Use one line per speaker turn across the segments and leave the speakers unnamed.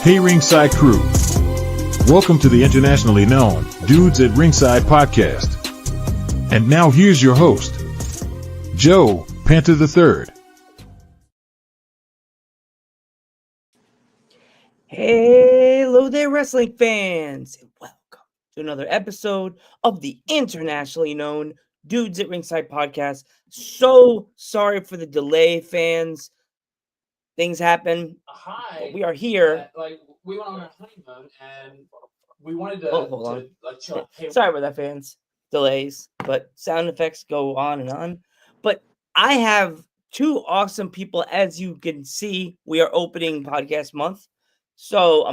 Hey Ringside crew, welcome to the internationally known Dudes at Ringside podcast. And now here's your host, Joe Panther III.
Hello there, wrestling fans, and welcome to another episode of the internationally known Dudes at Ringside podcast. So sorry for the delay, fans. Things happen. But we are here.
We went on our honeymoon and we wanted to,
Hold on.
chill. Hey,
Sorry about that, fans. Delays, but sound effects go on and on. But I have two awesome people. As you can see, we are opening podcast month. So,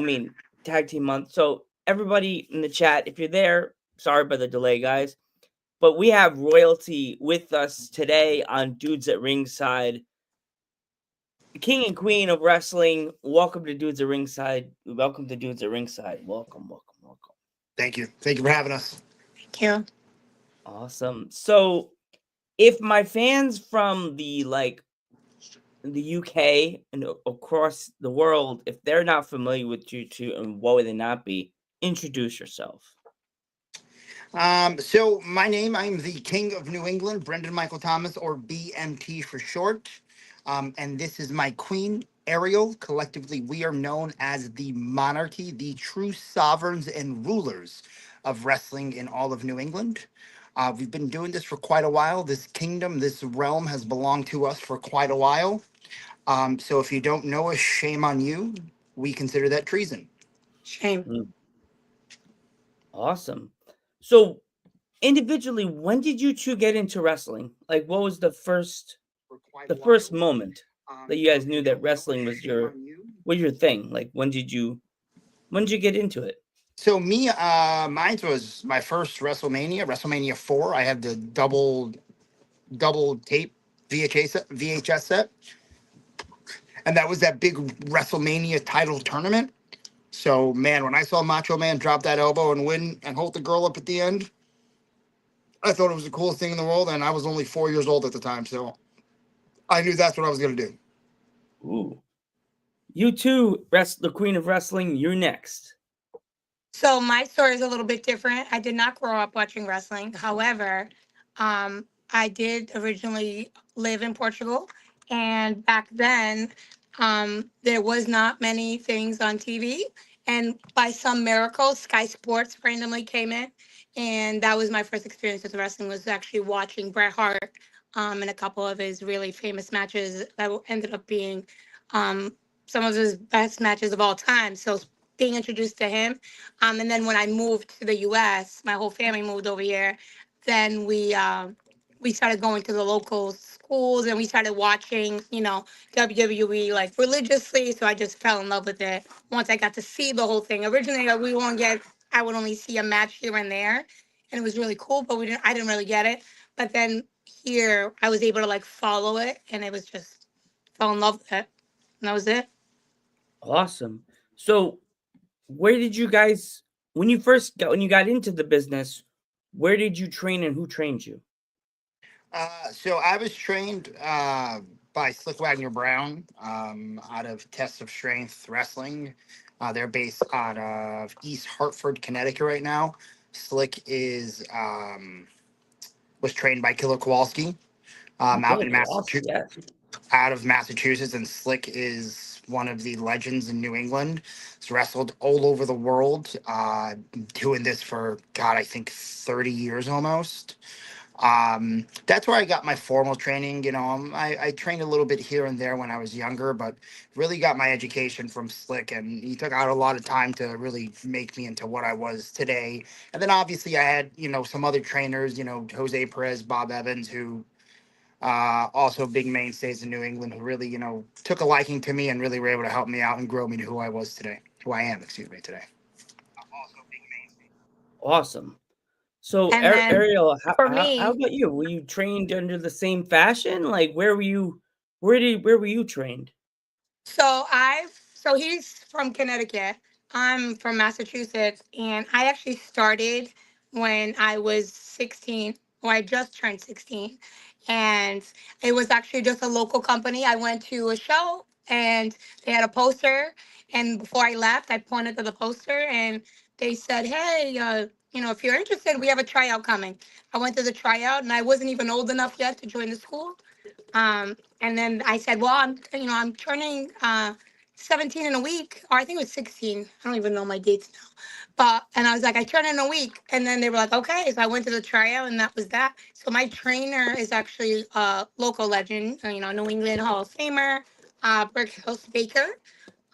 tag team month. So, everybody in the chat, if you're there, sorry about the delay, guys. But we have royalty with us today on Dudes at Ringside. King and Queen of Wrestling. Welcome to Dudes at Ringside. Welcome to Dudes at Ringside. Welcome.
Thank you. Thank you for having us.
Thank you.
Awesome. So, if my fans from the UK and across the world, if they're not familiar with you two, and what would they not be, introduce yourself.
So my name, I'm the King of New England, Brendan Michael Thomas, or BMT for short. And this is my queen, Ariel. Collectively, we are known as the Monarchy, the true sovereigns and rulers of wrestling in all of New England. We've been doing this for quite a while. This kingdom, this realm has belonged to us for quite a while. So if you don't know us, shame on you. We consider that treason.
Shame.
Awesome. So, individually, when did you two get into wrestling? Like, what was the first moment that you guys knew that wrestling was your thing? Like, when did you get into it?
So mine was my first WrestleMania 4. I had the double tape VHS set, and that was that big WrestleMania title tournament. So man, when I saw Macho Man drop that elbow and win and hold the girl up at the end, I thought it was the coolest thing in the world, and I was only 4 years old at the time, so I knew that's what I was gonna do.
Ooh, you two, the Queen of Wrestling. You're next.
So my story is a little bit different. I did not grow up watching wrestling. However, I did originally live in Portugal, and back then, there was not many things on TV. And by some miracle, Sky Sports randomly came in, and that was my first experience with wrestling. Was actually watching Bret Hart, in a couple of his really famous matches that ended up being, some of his best matches of all time. So being introduced to him. And then when I moved to the U.S., my whole family moved over here. Then we started going to the local schools and we started watching, WWE like religiously. So I just fell in love with it once I got to see the whole thing. Originally, I would only see a match here and there, and it was really cool. But I didn't really get it. But then here, I was able to like follow it, and it was just fell in love with it, and that was it.
Awesome. So, where did you guys, when you got into the business, where did you train and who trained you?
So I was trained by Slick Wagner Brown out of Test of Strength Wrestling. They're based out of East Hartford, Connecticut right now. Slick was trained by Killer Kowalski out in Massachusetts.
Yeah.
Out of Massachusetts, and Slick is one of the legends in New England. He's wrestled all over the world, doing this for, God, I think 30 years almost. That's where I got my formal training. I trained a little bit here and there when I was younger, but really got my education from Slick, and he took out a lot of time to really make me into what I was today. And then obviously I had, some other trainers, Jose Perez, Bob Evans, who also big mainstays in New England, who really, took a liking to me and really were able to help me out and grow me to who I am today.
Awesome. So,
And then
Ariel,
for
how
me,
about you? Were you trained under the same fashion? Like, where were you? Where were you trained?
so he's from Connecticut. I'm from Massachusetts, and I actually started when I was 16, or I just turned 16, and it was actually just a local company. I went to a show, and they had a poster. And before I left, I pointed to the poster, and they said, "Hey, if you're interested, we have a tryout coming." I went to the tryout, and I wasn't even old enough yet to join the school. And then I said, "Well, I'm turning 17 in a week, or I think it was 16. I don't even know my dates now." And I was like, "I turn in a week," and then they were like, "Okay." So I went to the tryout, and that was that. So my trainer is actually a local legend, New England Hall of Famer, Brick House Baker.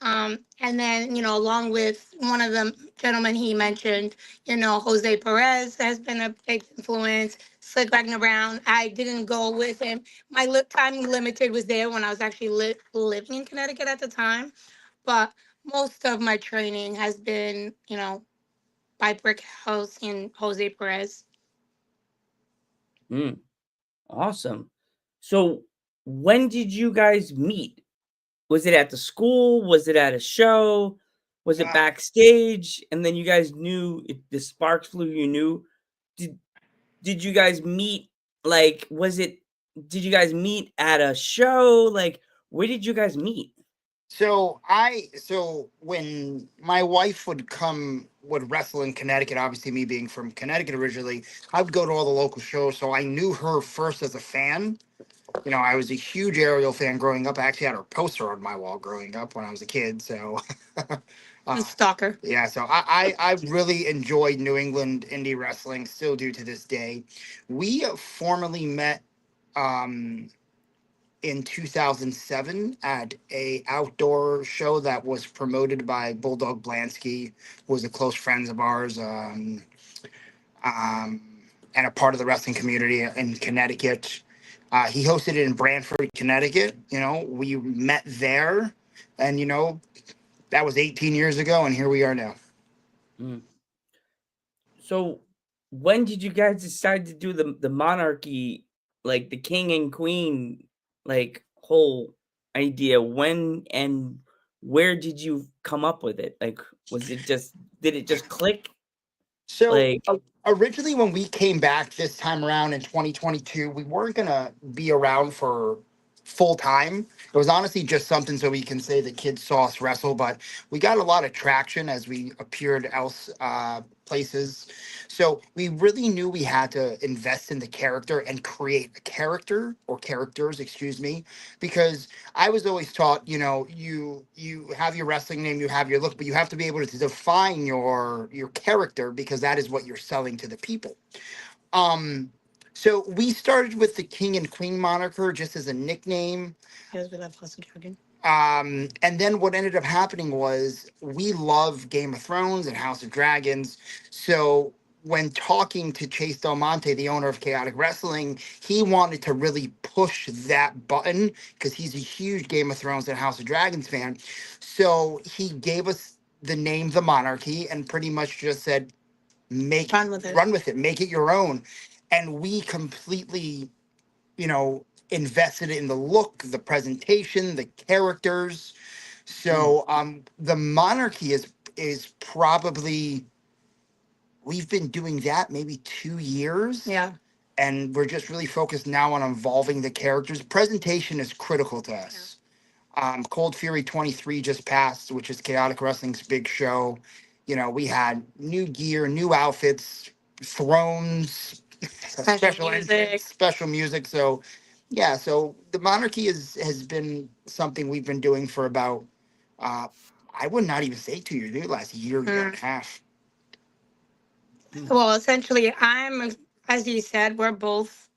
And then, along with one of the gentlemen he mentioned, Jose Perez has been a big influence. Slick Wagner Brown. I didn't go with him. My time limited was there when I was actually living in Connecticut at the time. But most of my training has been, by Brick House and Jose Perez.
Awesome. So when did you guys meet? Was it at the school? Was it at a show? Was it backstage? And then you guys knew the sparks flew. You knew. Did you guys meet? Like, did you guys meet at a show? Like, where did you guys meet?
So when my wife would wrestle in Connecticut, obviously me being from Connecticut originally, I would go to all the local shows. So I knew her first as a fan. I was a huge Ariel fan growing up. I actually had her poster on my wall growing up when I was a kid. So
A stalker.
yeah, so I really enjoyed New England indie wrestling, still do to this day. We formally met in 2007 at a outdoor show that was promoted by Bulldog Blansky, who was a close friend of ours, um, and a part of the wrestling community in Connecticut. He hosted it in Branford, Connecticut. We met there, and that was 18 years ago, and here we are now.
So when did you guys decide to do the monarchy, like the king and queen, like whole idea? When and where did you come up with it? Like, did it just click?
So
Like,
originally, when we came back this time around in 2022, we weren't gonna be around for full time. It was honestly just something so we can say the kids saw us wrestle, but we got a lot of traction as we appeared else places. So we really knew we had to invest in the character and create a character or characters, excuse me, because I was always taught, you have your wrestling name, you have your look, but you have to be able to define your character because that is what you're selling to the people. Um, so we started with the King and Queen moniker just as a nickname.
Yes, with that Fossil Dragon.
And then what ended up happening was we love Game of Thrones and House of Dragons. So when talking to Chase Del Monte, the owner of Chaotic Wrestling, he wanted to really push that button because he's a huge Game of Thrones and House of Dragons fan. So he gave us the name The Monarchy and pretty much just said,
Run with it.
run with it, make it your own. And we completely, invested in the look, the presentation, the characters. So the Monarchy is probably, we've been doing that maybe 2 years.
Yeah.
And we're just really focused now on evolving the characters. Presentation is critical to us. Cold Fury 23 just passed, which is Chaotic Wrestling's big show. We had new gear, new outfits, thrones,
Special music.
entrance, special music. So, yeah, so the Monarchy has been something we've been doing for about, I would not even say 2 years, maybe last year and a half.
Well, essentially, as you said, we're both,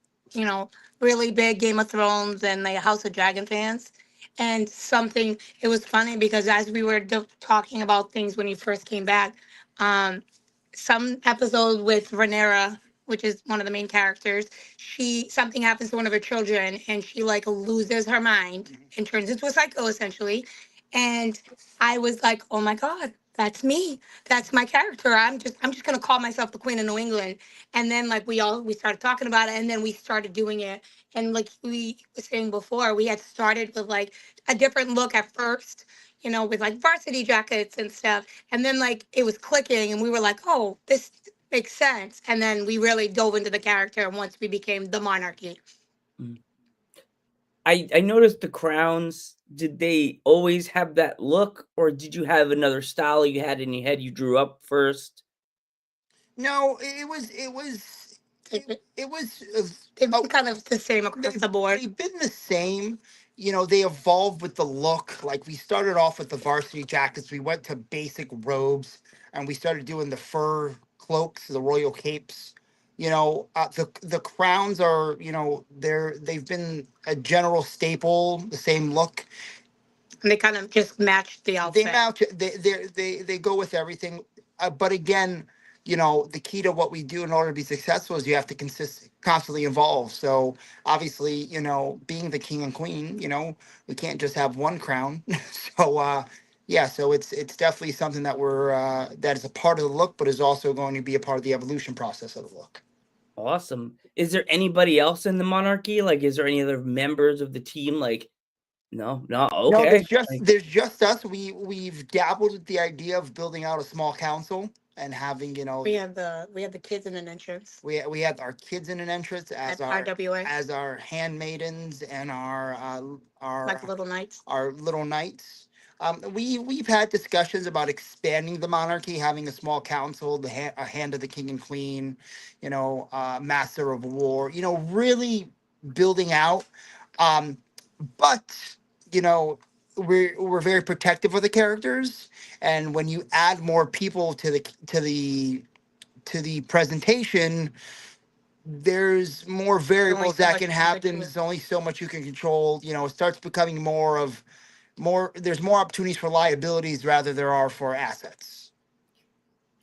really big Game of Thrones and the House of Dragon fans. And it was funny because as we were talking about things when you first came back, some episode with Rhaenyra, which is one of the main characters, something happens to one of her children and she like loses her mind and turns into a psycho essentially. And I was like, oh my God, that's me. That's my character. I'm just gonna call myself the Queen of New England. And then like we started talking about it and then we started doing it. And like we were saying before, we had started with like a different look at first, with like varsity jackets and stuff. And then like it was clicking and we were like, oh, this makes sense. And then we really dove into the character once we became the Monarchy.
I noticed the crowns did they always have that look, or did you have another style you had in your head you drew up first?
No, it was
They've been kind of the same across the board.
they've been the same. They evolved with the look. Like we started off with the varsity jackets, we went to basic robes, and we started doing the fur cloaks, the royal capes. The crowns are, they've been a general staple, the same look.
And they kind of just matched the
They
outfit.
match. They go with everything. But again, the key to what we do in order to be successful is you have to constantly evolve. So obviously, being the king and queen, we can't just have one crown. So yeah, so it's definitely something that is a part of the look, but is also going to be a part of the evolution process of the look.
Awesome. Is there anybody else in the Monarchy? Like, is there any other members of the team? Like, no,
No,
okay. Like,
there's just us. We've dabbled with the idea of building out a small council and having,
We had the kids in an entrance
we had our kids in an entrance
at RWA,
as our handmaidens and
like little knights.
our little knights. We've had discussions about expanding the monarchy, having a small council, a hand of the king and queen, master of war. Really building out. Um, but you know, we're very protective of the characters, and when you add more people to the presentation, there's more variables
so
that
much
can
you can
happen.
control.
There's only so much you can control. It starts becoming there's more opportunities for liabilities rather there are for assets.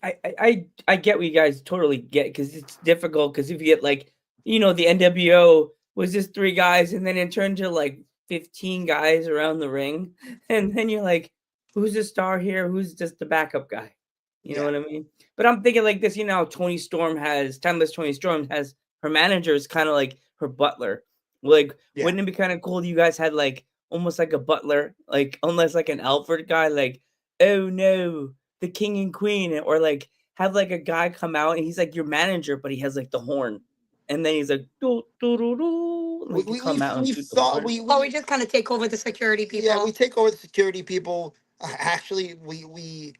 I get what you guys totally get, because it's difficult, because if you get like, the NWO was just 3 guys, and then it turned to like 15 guys around the ring, and then you're like, who's the star here? Who's just the backup guy? You know
Yeah.
what I mean? But I'm thinking like this, Timeless Tony Storm has her manager is kind of like her butler. Like,
Yeah.
wouldn't it be kind of cool if you guys had like almost like a butler, like almost like an Alfred guy, like, oh no, the king and queen, or like have like a guy come out and he's like your manager, but he has like the horn, and then he's like do do do do,
We,
like to
we,
come
we've,
out and
we've
shoot the
thought
horn.
We just kind of take over the security people.
yeah, we take over the security people. Actually, we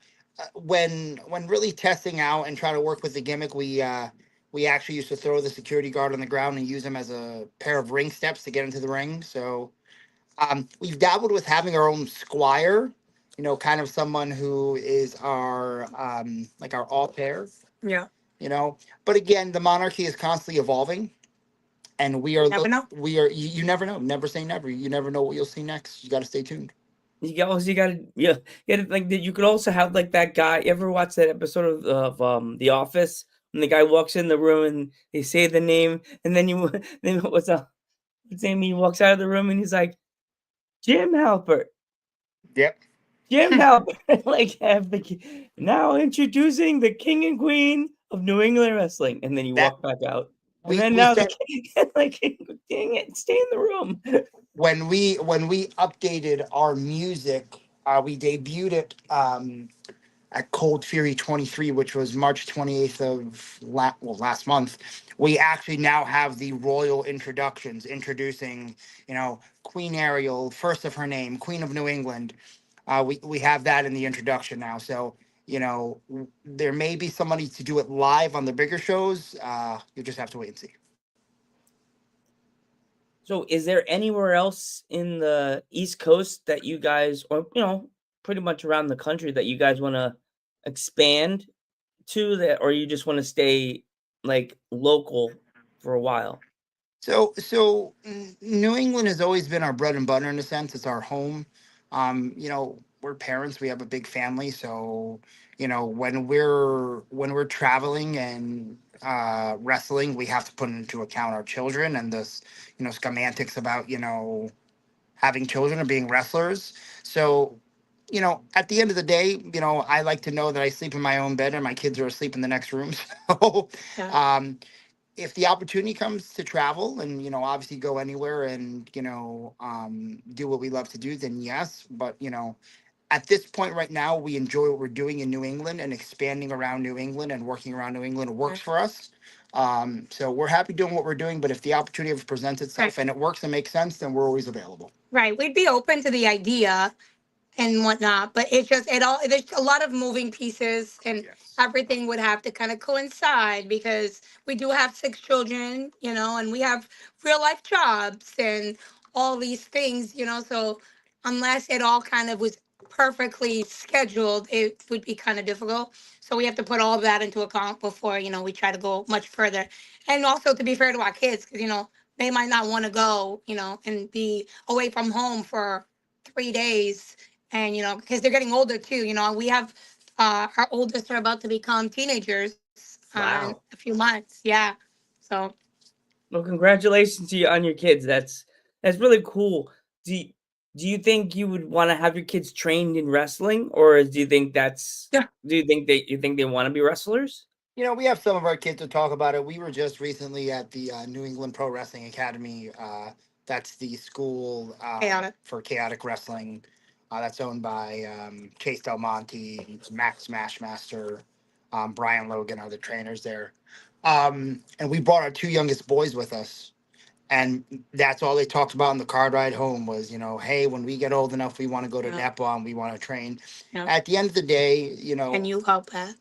when really testing out and trying to work with the gimmick, we actually used to throw the security guard on the ground and use him as a pair of ring steps to get into the ring. So we've dabbled with having our own squire, kind of someone who is our like our au pair,
Yeah.
But again, the monarchy is constantly evolving, and
Never know.
you never know. Never say never. You never know what you'll see next. You got to stay tuned.
You gotta, yeah, like that. You could also have like that guy. You ever watch that episode of The Office, when the guy walks in the room and they say the name, and then then what's up? What's name? He walks out of the room and he's like, Jim Halpert.
Yep.
Jim Halpert. Like, now introducing the king and queen of New England wrestling, and then you
That
walk back out, and
we
then
we
now
said
like, dang it, stay in the room.
when we updated our music, we debuted it at Cold Fury 23, which was March 28th of last month. We actually now have the royal introductions introducing, Queen Ariel, first of her name, Queen of New England. We have that in the introduction now. So, there may be somebody to do it live on the bigger shows. You just have to wait and see.
So, is there anywhere else in the East Coast that you guys, or pretty much around the country, that you guys want to expand to, that, or you just want to stay like local for a while?
So New England has always been our bread and butter in a sense. It's our home. We're parents. We have a big family. So, when we're traveling and wrestling, we have to put into account our children and this, semantics about, having children and being wrestlers. So, at the end of the day, I like to know that I sleep in my own bed and my kids are asleep in the next room. So,
Yeah.
if the opportunity comes to travel and obviously go anywhere and do what we love to do, then yes. But at this point right now, we enjoy what we're doing in New England, and expanding around New England and working around New England works for us. So we're happy doing what we're doing, but if the opportunity ever presents itself and it works and makes sense, then we're always available.
Right. We'd be open to the idea and whatnot. But it's just there's a lot of moving pieces and
Yes.
everything would have to kind of coincide because we do have 6 children, and we have real life jobs and all these things, so unless it all kind of was perfectly scheduled, it would be kind of difficult. So we have to put all of that into account before, we try to go much further. And also to be fair to our kids, because, they might not want to go, and be away from home for 3 days and because they're getting older too. We have our oldest are about to become teenagers in a
Wow.
few months. Yeah, so
Well, congratulations to you on your kids. That's really cool. Do you, do you think you would want to have your kids trained in wrestling, or
yeah.
do you think they want to be wrestlers?
We have some of our kids to talk about it. We were just recently at the New England Pro Wrestling Academy. That's the school
Chaotic.
for chaotic wrestling. That's owned by Chase Del Monte, Max Smashmaster, Brian Logan are the trainers there. And we brought our two youngest boys with us. And that's all they talked about in the car ride home was, hey, when we get old enough, we want to go to
Yeah.
Nepal and we want to train.
Yeah.
At the end of the day,
And you help that.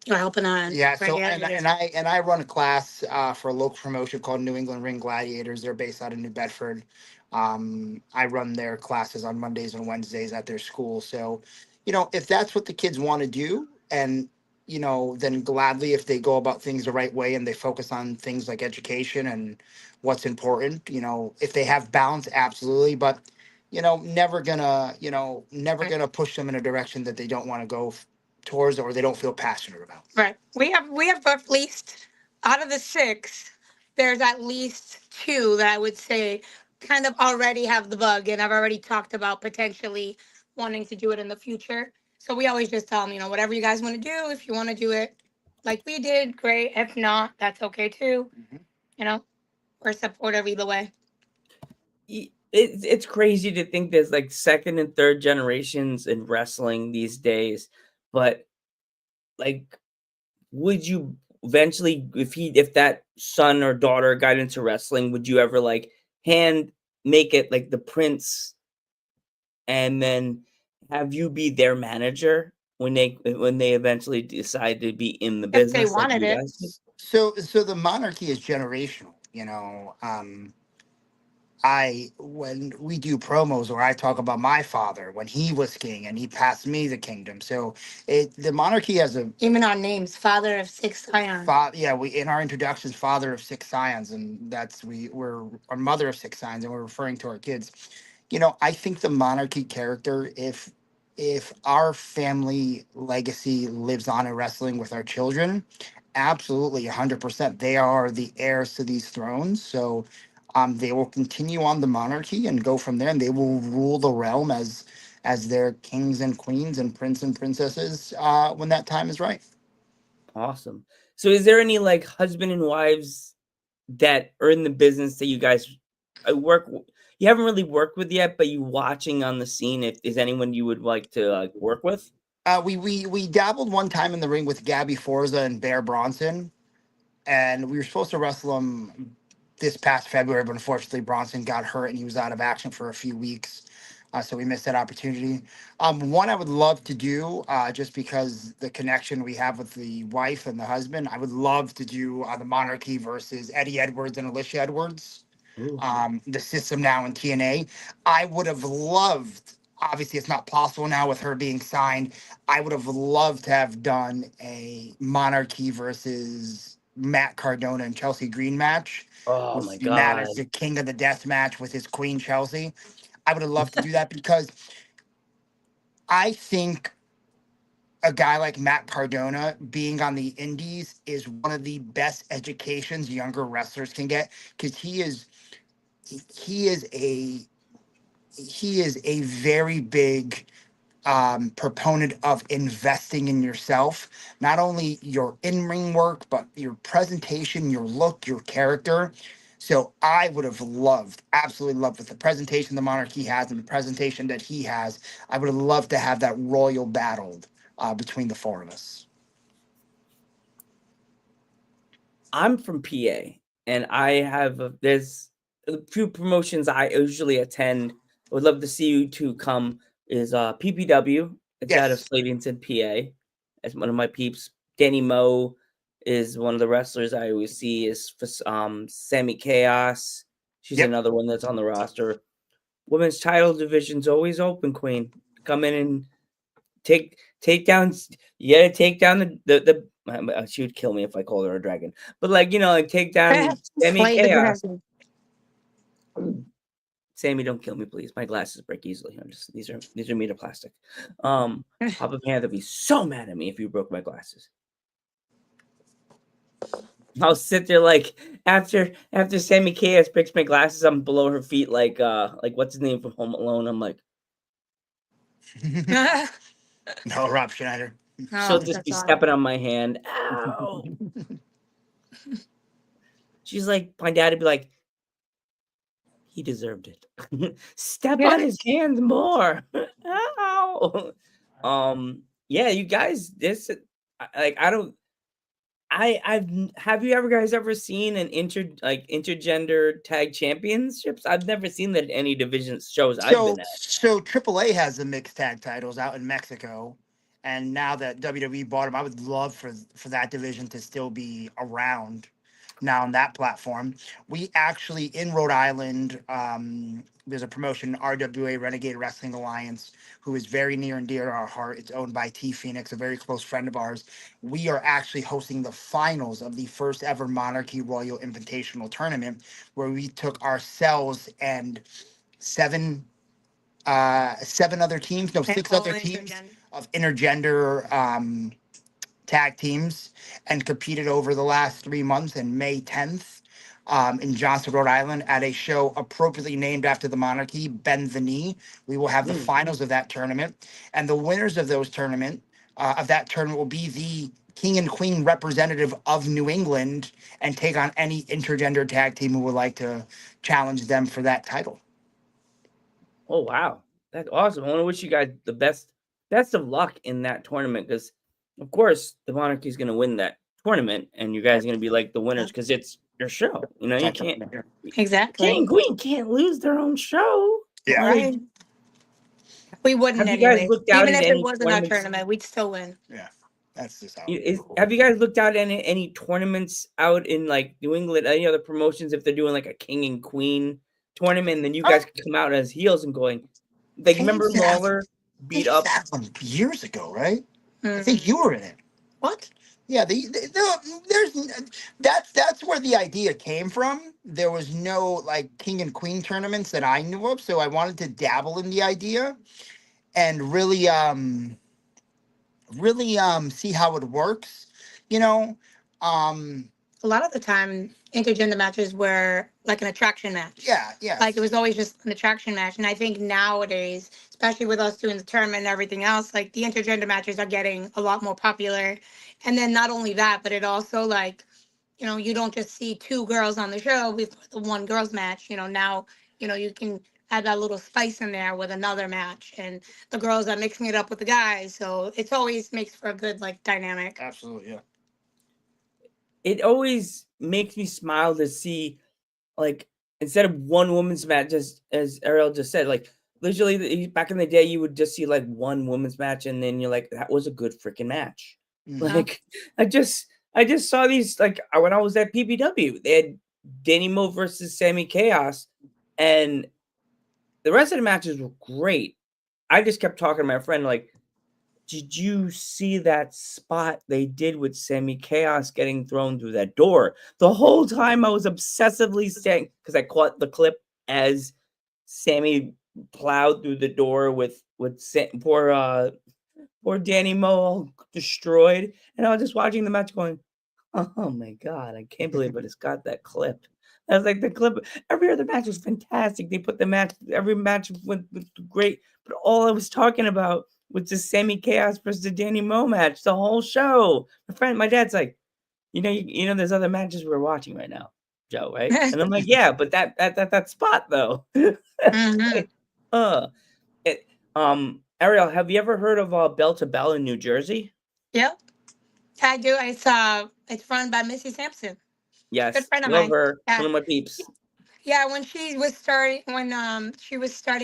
You're helping on
yeah,
right
so
here.
and I run a class for a local promotion called New England Ring Gladiators. They're based out of New Bedford. I run their classes on Mondays and Wednesdays at their school. So, if that's what the kids want to do, and then gladly if they go about things the right way and they focus on things like education and what's important. If they have balance, absolutely, but never
Right.
gonna push them in a direction that they don't want to go towards or they don't feel passionate about.
Right. We have at least out of the 6, there's at least 2 that I would say kind of already have the bug, and I've already talked about potentially wanting to do it in the future. So we always just tell them, whatever you guys want to do, if you want to do it like we did, great. If not, that's okay too.
Mhm.
You know, we're supportive either way.
It's crazy to think there's like second and third generations in wrestling these days, but like, would you eventually, if that son or daughter got into wrestling, would you ever like hand make it like the prince and then have you be their manager when they eventually decide to be in the
If they
business like
wanted
you
it.
guys did?
So the monarchy is generational. I when we do promos or I talk about my father when he was king and he passed me the kingdom. So the monarchy has a
Even our names, father of 6 ions.
yeah, we in our introductions, father of 6 scions, and that's we're our mother of 6 scions, and we're referring to our kids. I think the monarchy character, if our family legacy lives on in wrestling with our children, absolutely 100%. They are the heirs to these thrones. So they will continue on the monarchy and go from there, and they will rule the realm as their kings and queens and prince and princesses when that time is right.
Awesome. So is there any like husband and wives that are in the business that you guys you haven't really worked with yet, but you watching on the scene, if is anyone you would like to like work with?
We dabbled one time in the ring with Gabby Forza and Bear Bronson, and we were supposed to wrestle him this past February, but unfortunately Bronson got hurt and he was out of action for a few weeks, so we missed that opportunity. One I would love to do, just because the connection we have with the wife and the husband. I would love to do the Monarchy versus Eddie Edwards and Alicia Edwards,
Ooh.
the system now in TNA. I would have loved, obviously, it's not possible now with her being signed. I would have loved to have done a Monarchy versus Matt Cardona and Chelsea Green match
Oh my
with Matt
god.
as the king of the death match with his queen Chelsea. I would have loved to do that because I think a guy like Matt Cardona being on the indies is one of the best educations younger wrestlers can get because he is a he is a very big proponent of investing in yourself, not only your in-ring work, but your presentation, your look, your character. So I would have loved, absolutely loved, with the presentation the Monarchy has and the presentation that he has, I would have loved to have that royal battle between the four of us.
I'm from PA, and I have there's a few promotions I usually attend. I would love to see you two come. Is PPW? It's out of
Yes.
Slatington, PA. That's one of my peeps. Danny Moe is one of the wrestlers I always see. Is Sammy Chaos. She's
Yep.
another one that's on the roster. Women's title division's always open, Queen. Come in and take down. You gotta take down the she would kill me if I called her a dragon. But like take down Sammy
Slay the
Chaos.
dragon.
Sammy, don't kill me, please. My glasses break easily. I'm just these are made of plastic. Papa Panther would be so mad at me if you broke my glasses. I'll sit there like after Sammy Chaos breaks my glasses, I'm below her feet like what's his name from Home Alone. I'm like,
No, Rob Schneider.
she'll
Oh,
just
that's
be
awesome.
stepping on my hand. Ow. She's like, my dad would be like, he deserved it. Step
Yeah.
on his hand more. Ow. Yeah, you guys, this like I don't I've have you ever guys ever seen an intergender tag championships? I've never seen that at any division shows I've been at.
So AAA has the mixed tag titles out in Mexico, and now that WWE bought them, I would love for that division to still be around. Now on that platform, we actually in Rhode Island, there's a promotion, RWA Renegade Wrestling Alliance, who is very near and dear to our heart. It's owned by T Phoenix, a very close friend of ours. We are actually hosting the finals of the first ever Monarchy Royal Invitational Tournament, where we took ourselves and seven other teams, no,
And
six
all
other teams
intergender.
of intergender tag teams, and competed over the last 3 months. And May 10th, in Johnston, Rhode Island, at a show appropriately named after the monarchy, Bend the Knee. We will have the finals of that tournament, and the winners of that tournament will be the king and queen representative of New England and take on any intergender tag team who would like to challenge them for that title.
Oh wow, that's awesome! I want to wish you guys the best of luck in that tournament because, of course, the Monarchy is going to win that tournament, and you guys are going to be like the winners because it's your show. You know, you can't
Exactly.
king and queen can't lose their own show.
Yeah.
Right. We wouldn't
Have you guys
anyway.
looked out
Even
at
if it
any
wasn't our
tournaments?
tournament, we'd still win.
Yeah, that's just how.
Have you guys looked out at any tournaments out in like New England? Any other promotions if they're doing like a king and queen tournament, and then you guys can come out as heels and going. Like, remember Lawler beat up
years ago, right?
Mm-hmm.
I think you were in it.
What?
Yeah, that's where the idea came from. There was no like king and queen tournaments that I knew of, so I wanted to dabble in the idea and really see how it works. You know,
A lot of the time, intergender matches were like an attraction match.
yeah.
Like it was always just an attraction match. And I think nowadays, especially with us doing the tournament and everything else, like the intergender matches are getting a lot more popular. And then not only that, but it also like, you don't just see two girls on the show with the one girls match. Now, you can add that little spice in there with another match. And the girls are mixing it up with the guys. So it's always makes for a good like dynamic.
Absolutely, yeah.
It always makes me smile to see, like, instead of one woman's match, just as Ariel just said, like, literally back in the day, you would just see like one woman's match, and then you're like, that was a good freaking match.
Mhm.
Like, I just saw these like when I was at PPW, they had Danny Moe versus Sammy Chaos, and the rest of the matches were great. I just kept talking to my friend like, did you see that spot they did with Sammy Chaos getting thrown through that door? The whole time I was obsessively saying, because I caught the clip as Sammy plowed through the door with poor Danny Moe all destroyed, and I was just watching the match going, oh my god, I can't believe I just got that clip. I was like, the clip. Every other match was fantastic. They put every match went great, but all I was talking about was the Sammy Chaos versus the Danny Moe match. The whole show. My dad's like, there's other matches we're watching right now, Joe, right? And I'm like, yeah, but that spot though.
Mm-hmm.
Ariel, have you ever heard of Bell to Bell in New Jersey?
Yep. I do. It's run by Missy Sampson.
Yes,
friend of
love
mine.
her.
Yeah.
One of my peeps.
Yeah, when she was starting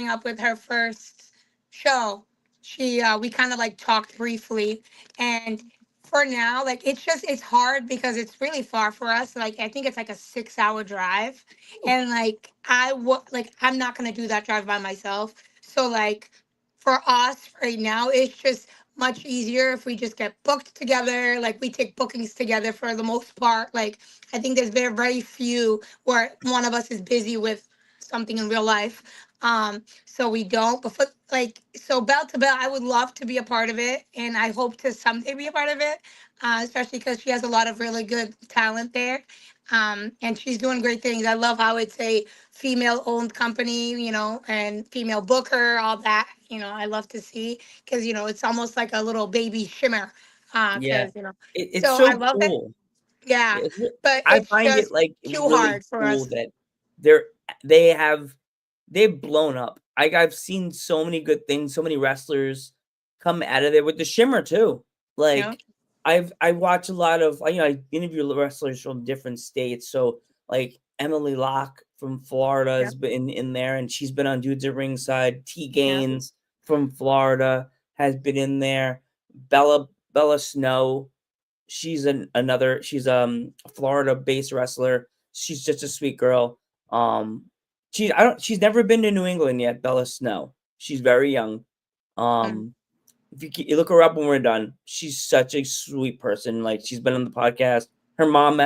up with her first show, she we kind of like talked briefly, and for now, like it's hard because it's really far for us. Like I think it's like a 6 hour drive, and like I'm not gonna do that drive by myself. So like for us right now, it's just much easier if we just get booked together. Like we take bookings together for the most part. Like I think there's very few where one of us is busy with something in real life. So we don't. But so bell to bell, I would love to be a part of it, and I hope to someday be a part of it. Especially because she has a lot of really good talent there. And she's doing great things. I love how it's a female-owned company, and female booker, all that. I love to see because it's almost like a little baby Shimmer.
Yeah,
Because
it's
so I
so
love that.
cool.
Yeah, but
I
it's
find it
just
like
too
really
hard for
cool
us.
that they're they have they've blown up. I've seen so many good things, so many wrestlers come out of there with the Shimmer too.
Yeah,
Like I watch a lot of I interview wrestlers from different states. So like Emily Locke from Florida
yeah,
has been in there, and she's been on Dudes at Ringside. T
yeah,
Gaines from Florida has been in there. Bella Snow, she's a Florida based wrestler. She's just a sweet girl. She's never been to New England yet, Bella Snow. She's very young.
mm,
Um if you look her up when we're done, she's such a sweet person. Like she's been on the podcast. Her mom,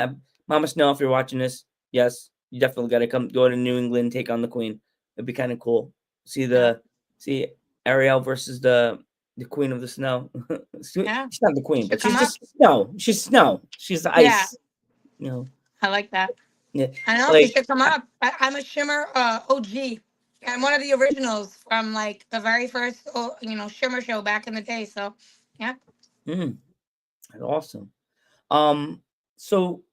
Mama Snow, if you're watching this, yes, you definitely got to go to New England, take on the Queen. It'd be kind of cool. See
yeah,
see Ariel versus the Queen of the Snow.
yeah.
She's not the
You
Queen,
should
but
come
she's
up.
just snow. She's snow. She's the
Yeah,
ice. You know,
I like that.
yeah.
I know you
Like
should come up. I'm a Shimmer OG. I'm one of the originals from like the very first Shimmer show back in the day. So yeah.
mm, that's awesome. Um, so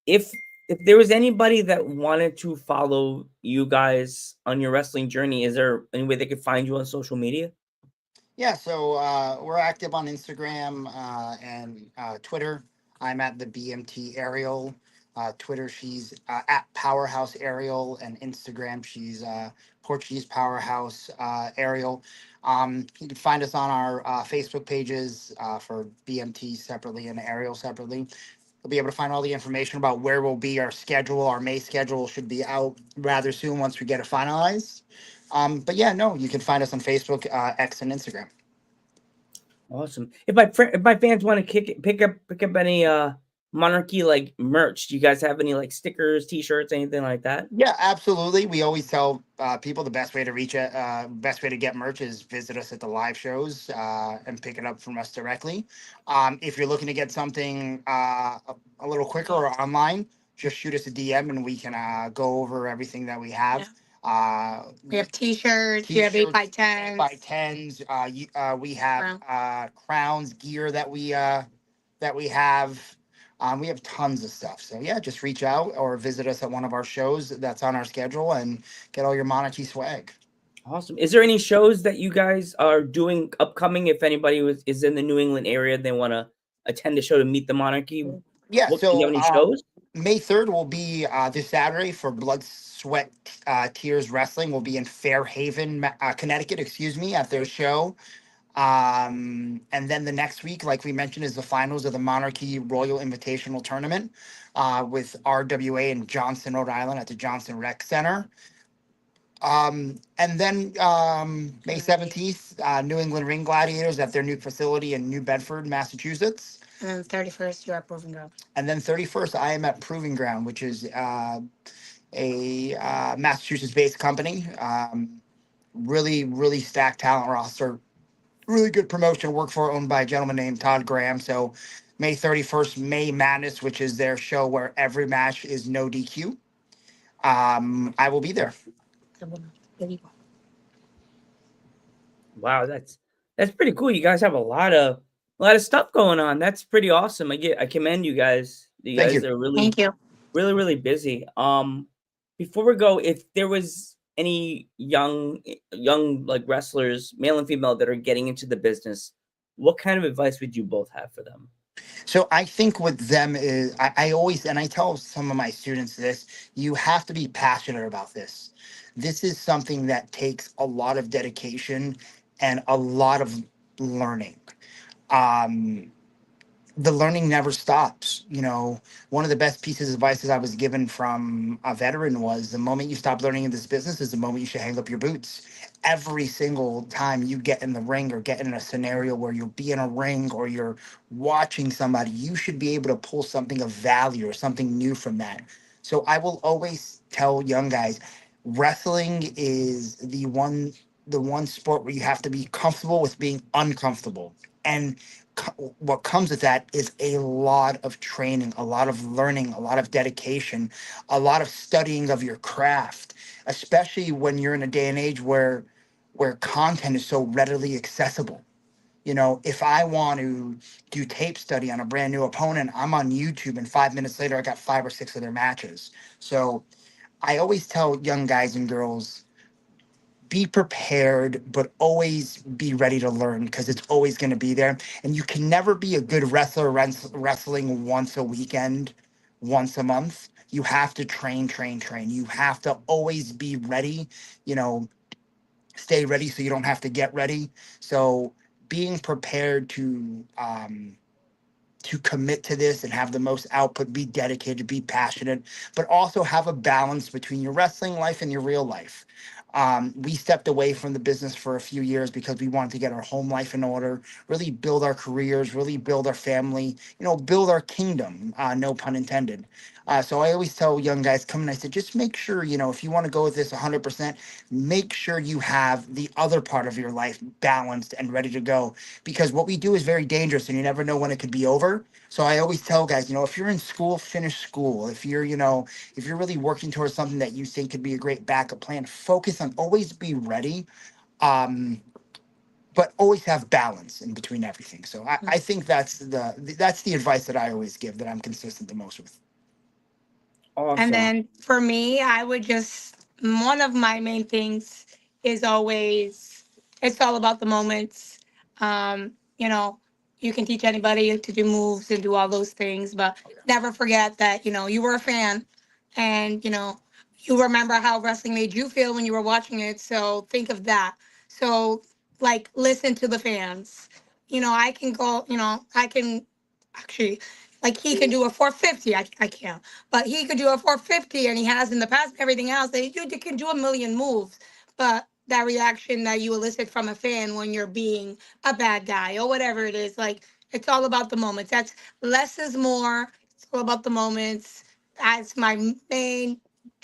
if if there was anybody that wanted to follow you guys on your wrestling journey, is there any way they could find you on social media?
Yeah, so we're active on Instagram and Twitter. I'm at the BMT Ariel. Twitter, she's at Powerhouse Ariel, and Instagram, she's Portuguese Powerhouse Ariel. You can find us on our Facebook pages for BMT separately and Ariel separately. You'll be able to find all the information about where we'll be. Our schedule, our May schedule should be out rather soon once we get it finalized. But yeah, no, you can find us on Facebook, X, and Instagram.
Awesome. If my fans want to pick up any Monarchy like merch, do you guys have any like stickers, T-shirts, anything like that?
Yeah, absolutely. We always tell people the best way to best way to get merch is visit us at the live shows and pick it up from us directly. If you're looking to get something a little quicker or online, just shoot us a DM and we can go over everything that we
Yeah.
have.
We have T-shirts. We have eight by
T-shirts, 8 by
tens.
10s. We have
Wow.
crowns, gear that we have. We have tons of stuff. So yeah, just reach out or visit us at one of our shows that's on our schedule and get all your Monarchy swag.
Awesome. Is there any shows that you guys are doing upcoming? If anybody is in the New England area, they want to attend the show to meet the Monarchy.
Yeah,
What do you have
so
any shows?
May 3rd will be this Saturday for Blood, Sweat, Tears Wrestling. Will be in Fairhaven, Connecticut, excuse me, at their show. And then the next week, like we mentioned, is the finals of the Monarchy Royal Invitational Tournament with RWA in Johnson, Rhode Island at the Johnson Rec Center. And then May 17th, New England Ring Gladiators at their new facility in New Bedford, Massachusetts.
And then 31st, you're at Proving Ground.
And then 31st, I am at Proving Ground, which is a Massachusetts-based company. Really, really stacked talent roster. Really good promotion. Work for, owned by a gentleman named Todd Graham. So May 31st, May Madness, which is their show where every match is no DQ. I will be there.
Wow, that's pretty cool. You guys have a lot of stuff going on. That's pretty awesome. I commend you guys. You
Thank
guys
you.
are
Thank you.
really busy. Before we go, if there was any young like wrestlers, male and female, that are getting into the business, what kind of advice would you both have for them?
So I think with them is I always, and I tell some of my students this, you have to be passionate about this. This is something that takes a lot of dedication and a lot of learning. Um, the learning never stops. You know, one of the best pieces of advice that I was given from a veteran was the moment you stop learning in this business is the moment you should hang up your boots. Every single time you get in the ring or get in a scenario where you'll be in a ring or you're watching somebody, you should be able to pull something of value or something new from that. So I will always tell young guys, wrestling is the one sport where you have to be comfortable with being uncomfortable. And what comes with that is a lot of training, a lot of learning, a lot of dedication, a lot of studying of your craft, especially when you're in a day and age where content is so readily accessible. You know, if I want to do tape study on a brand new opponent, I'm on YouTube and 5 minutes later I got 5 or 6 of their matches. So I always tell young guys and girls, be prepared, but always be ready to learn because it's always going to be there. And you can never be a good wrestler wrestling once a weekend, once a month. You have to train, train, train. You have to always be ready, you know, stay ready so you don't have to get ready. So being prepared to commit to this and have the most output, be dedicated, be passionate, but also have a balance between your wrestling life and your real life. We stepped away from the business for a few years because we wanted to get our home life in order, really build our careers, really build our family, you know, build our kingdom, no pun intended. So I always tell young guys coming, I said, just make sure, you know, if you want to go with this 100%, make sure you have the other part of your life balanced and ready to go. Because what we do is very dangerous and you never know when it could be over. So I always tell guys, you know, if you're in school, finish school. If you're, you know, if you're really working towards something that you think could be a great backup plan, focus on always be ready. Um, but always have balance in between everything. So I think that's the advice that I always give that I'm consistent the most with.
And
Awesome.
then for me, I would just, one of my main things is always, it's all about the moments. You know, you can teach anybody to do moves and do all those things, but never forget that, you know, you were a fan and, you know, you remember how wrestling made you feel when you were watching it. So think of that. So, like, listen to the fans. You know, I can go, you know, I can actually, like, he can do a 450. I can't. But he could do a 450 and he has in the past and everything else. They can do a million moves. But that reaction that you elicit from a fan when you're being a bad guy or whatever it is, like it's all about the moments. That's less is more. It's all about the moments. That's my main,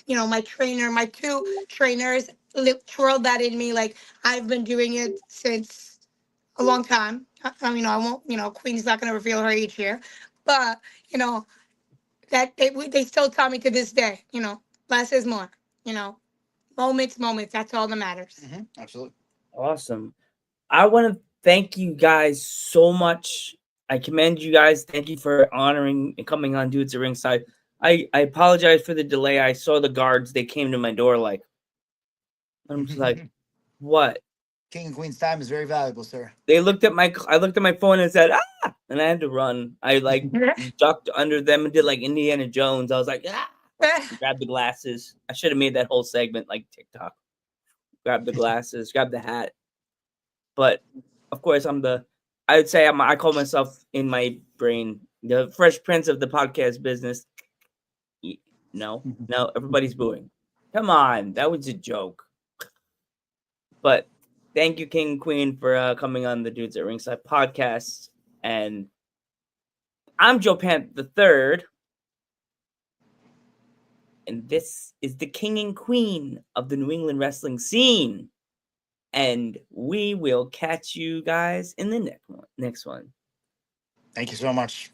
you know, my trainer, my two trainers twirled that in me. Like I've been doing it since a long time. You know, I won't, you know, Queen's not going to reveal her age here. But, you know, that they still tell me to this day, you know, less is more, you know, moments, that's all that matters.
Absolutely.
Awesome. I want to thank you guys so much. I commend you guys. Thank you for honoring and coming on Dudes at Ringside. I apologize for the delay. I saw the guards. They came to my door like, I'm just like, what?
King and Queen's time is very valuable, sir.
I looked at my phone and said, ah, and I had to run. I like ducked under them and did like Indiana Jones. I was like, ah, grab the glasses. I should have made that whole segment like TikTok. Grab the glasses, grab the hat. But of course, I would say I call myself in my brain the Fresh Prince of the podcast business. No, everybody's booing. Come on, that was a joke. But thank you, King and Queen, for coming on the Dudes at Ringside podcast. And I'm Joe Pant the Third, and this is the King and Queen of the New England wrestling scene. And we will catch you guys in the next one.
Thank you so much.